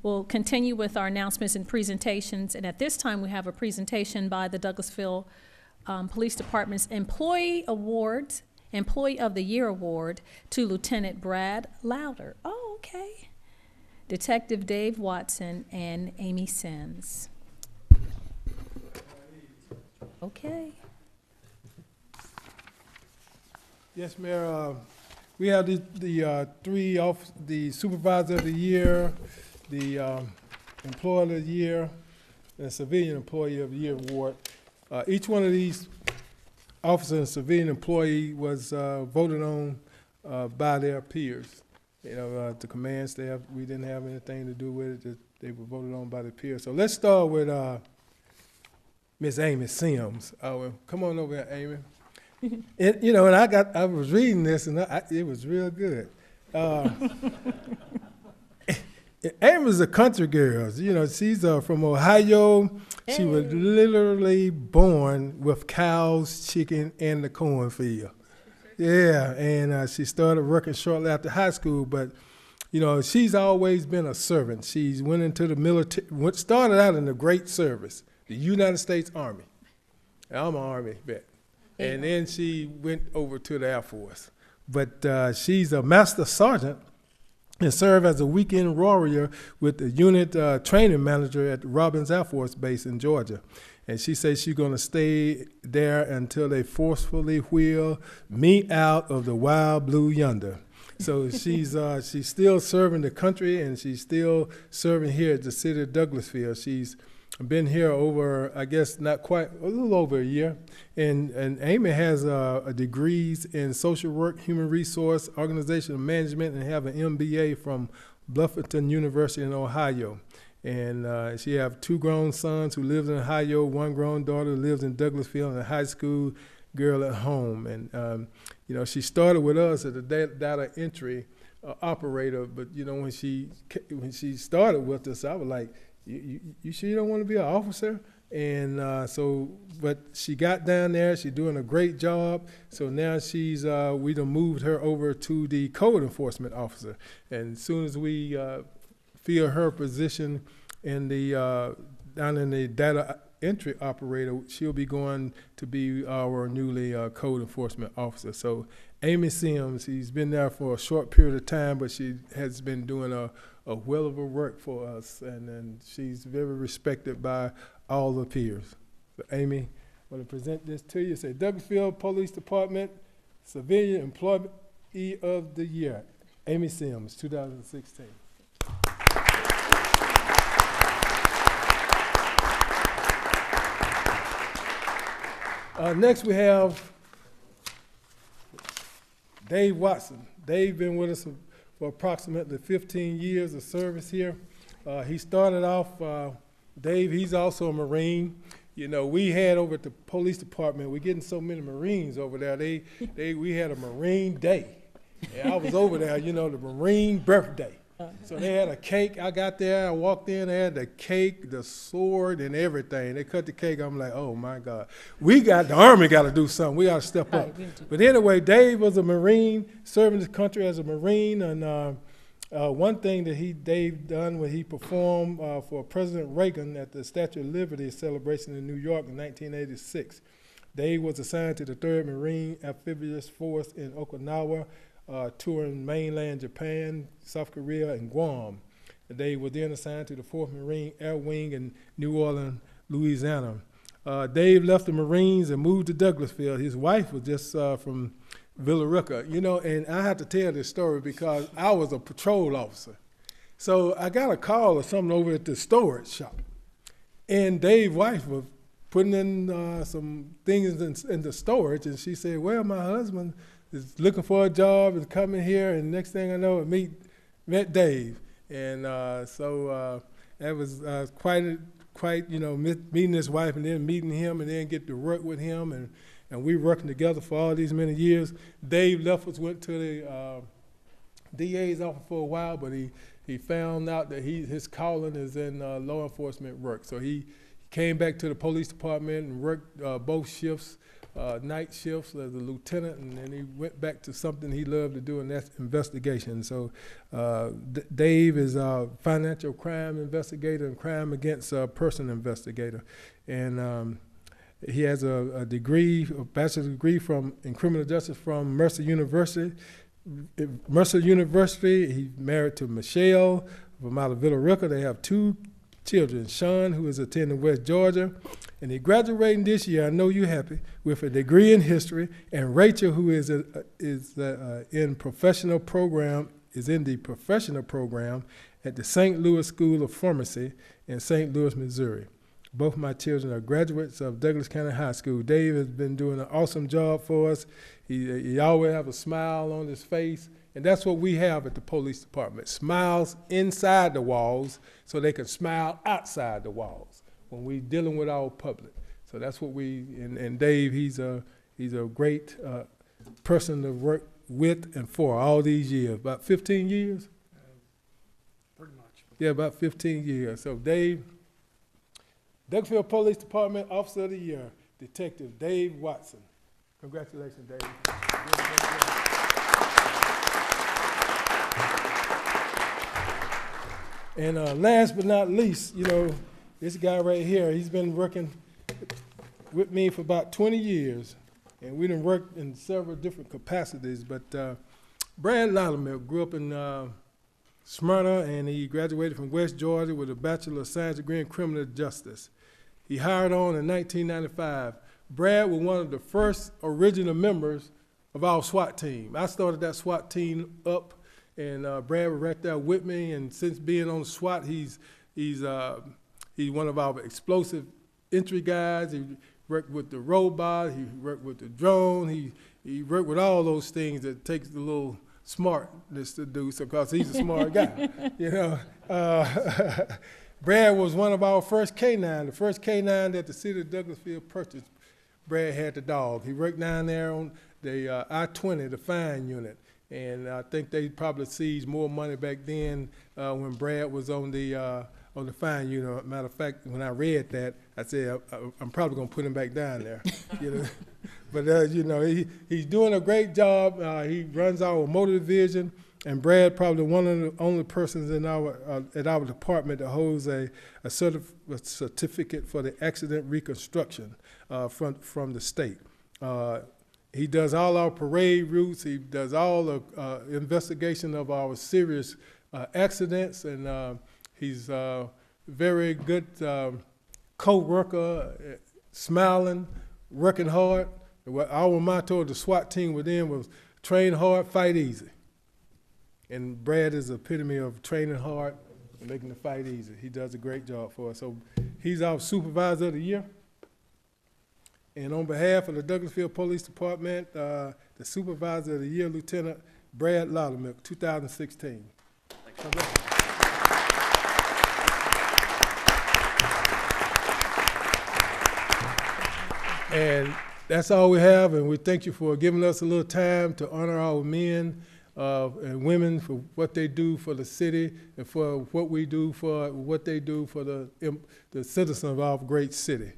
We'll continue with our announcements and presentations, and at this time we have a presentation by the Douglasville Police Department's Employee of the Year Award to Lieutenant Brad Louder. Oh, okay. Detective Dave Watson and Amy Sims. Okay. Yes, Mayor. We have the the Supervisor of the Year, the Employee of the Year, and the Civilian Employee of the Year Award. Each one of these officer and civilian employee was voted on by their peers. You know, the command staff, we didn't have anything to do with it. They were voted on by the peers. So let's start with Miss Amy Sims. Come on over here, Amy. And, you know, and I was reading this, and it was real good. Amy's a country girl. You know, she's from Ohio. Hey. She was literally born with cows, chicken, and the cornfield. Yeah, and she started working shortly after high school, but, you know, she's always been a servant. She went into the military, started out in the great service, the United States Army. I'm an Army vet. And then she went over to the Air Force. But she's a master sergeant and served as a weekend warrior with the unit training manager at Robins Air Force Base in Georgia. And she says she's going to stay there until they forcefully wheel me out of the wild blue yonder. So she's still serving the country, and she's still serving here at the city of Douglasville. She's been here over, I guess, not quite, a little over a year. And Amy has degrees in social work, human resource, organizational management, and have an MBA from Bluffington University in Ohio. And she have 2 grown sons who live in Ohio, 1 grown daughter who lives in Douglasville, and a high school girl at home. And, you know, she started with us as a data entry operator, but, you know, when she started with us, I was like, you sure you don't want to be an officer? And but she got down there. She's doing a great job. So now we done moved her over to the code enforcement officer. And as soon as we fill her position in the down in the data entry operator, she'll be going to be our newly code enforcement officer. So Amy Sims, she's been there for a short period of time, but she has been doing a well of her work for us, and she's very respected by all the peers. So Amy, I want to present this to you. Say Douglasville Police Department Civilian Employee of the Year, Amy Sims, 2016. Next we have Dave Watson. Dave been with us for approximately 15 years of service here. He started off, Dave, he's also a Marine. You know, we had over at the police department, we're getting so many Marines over there, we had a Marine Day. And I was over there, you know, the Marine birthday. So they had a cake. I got there, I walked in, they had the cake, the sword, and everything. They cut the cake. I'm like, oh my God. The Army got to do something. We got to step up. But anyway, Dave was a Marine, serving the country as a Marine. And one thing that Dave done when he performed for President Reagan at the Statue of Liberty celebration in New York in 1986. Dave was assigned to the 3rd Marine Amphibious Force in Okinawa, touring mainland Japan, South Korea, and Guam. They were then assigned to the 4th Marine Air Wing in New Orleans, Louisiana. Dave left the Marines and moved to Douglasville. His wife was just from Villa Rica, you know, and I have to tell this story because I was a patrol officer. So I got a call or something over at the storage shop, and Dave's wife was putting in some things in the storage, and she said, well, my husband is looking for a job and coming here, and next thing I know, I met Dave. And so that was quite, you know, meeting his wife and then meeting him and then get to work with him, and we working together for all these many years. Dave left us, went to the DA's office for a while, but he found out that his calling is in law enforcement work. So he came back to the police department and worked both shifts, night shifts as a lieutenant, and then he went back to something he loved to do, and that's investigation. So Dave is a financial crime investigator and crime against person investigator. And he has a degree, a bachelor's degree in criminal justice from Mercer University. He's married to Michelle from out of Villa Rica. They have 2 children, Sean, who is attending West Georgia, and he's graduating this year, I know you're happy, with a degree in history, and Rachel, who is in the professional program at the St. Louis School of Pharmacy in St. Louis, Missouri. Both my children are graduates of Douglas County High School. Dave has been doing an awesome job for us. He always have a smile on his face, and that's what we have at the police department. Smiles inside the walls so they can smile outside the walls when we're dealing with our public. So that's what and Dave, he's a great person to work with and for all these years. About 15 years? Pretty much. Yeah, about 15 years. So Dave, Douglasville Police Department Officer of the Year, Detective Dave Watson. Congratulations, Dave. And last but not least, this guy right here, he's been working with me for about 20 years, and we done worked in several different capacities, but Brad Loudermilk grew up in Smyrna, and he graduated from West Georgia with a Bachelor of Science degree in Criminal Justice. He hired on in 1995. Brad was one of the first original members of our SWAT team. I started that SWAT team up, and Brad was right there with me. And since being on SWAT, he's one of our explosive entry guys. He worked with the robot. He worked with the drone. He worked with all those things that takes a little smartness to do. So, because he's a smart guy, Brad was one of our first K-9, the first K-9 that the city of Douglasville purchased. Brad had the dog. He worked down there on the I-20, the fine unit, and I think they probably seized more money back then when Brad was on the fine unit. Matter of fact, when I read that, I said I'm probably gonna put him back down there. But he's doing a great job. He runs our motor division. And Brad probably one of the only persons in at our department that holds a certificate for the accident reconstruction from the state. He does all our parade routes. He does all the investigation of our serious accidents, and he's a very good co-worker, smiling, working hard. Our motto of the SWAT team within was train hard, fight easy. And Brad is the epitome of training hard and making the fight easy. He does a great job for us. So he's our Supervisor of the Year. And on behalf of the Douglasville Police Department, the Supervisor of the Year, Lieutenant Brad Loudermilk, 2016. And that's all we have, and we thank you for giving us a little time to honor our men and women for what they do for the city and for what they do for the citizens of our great city.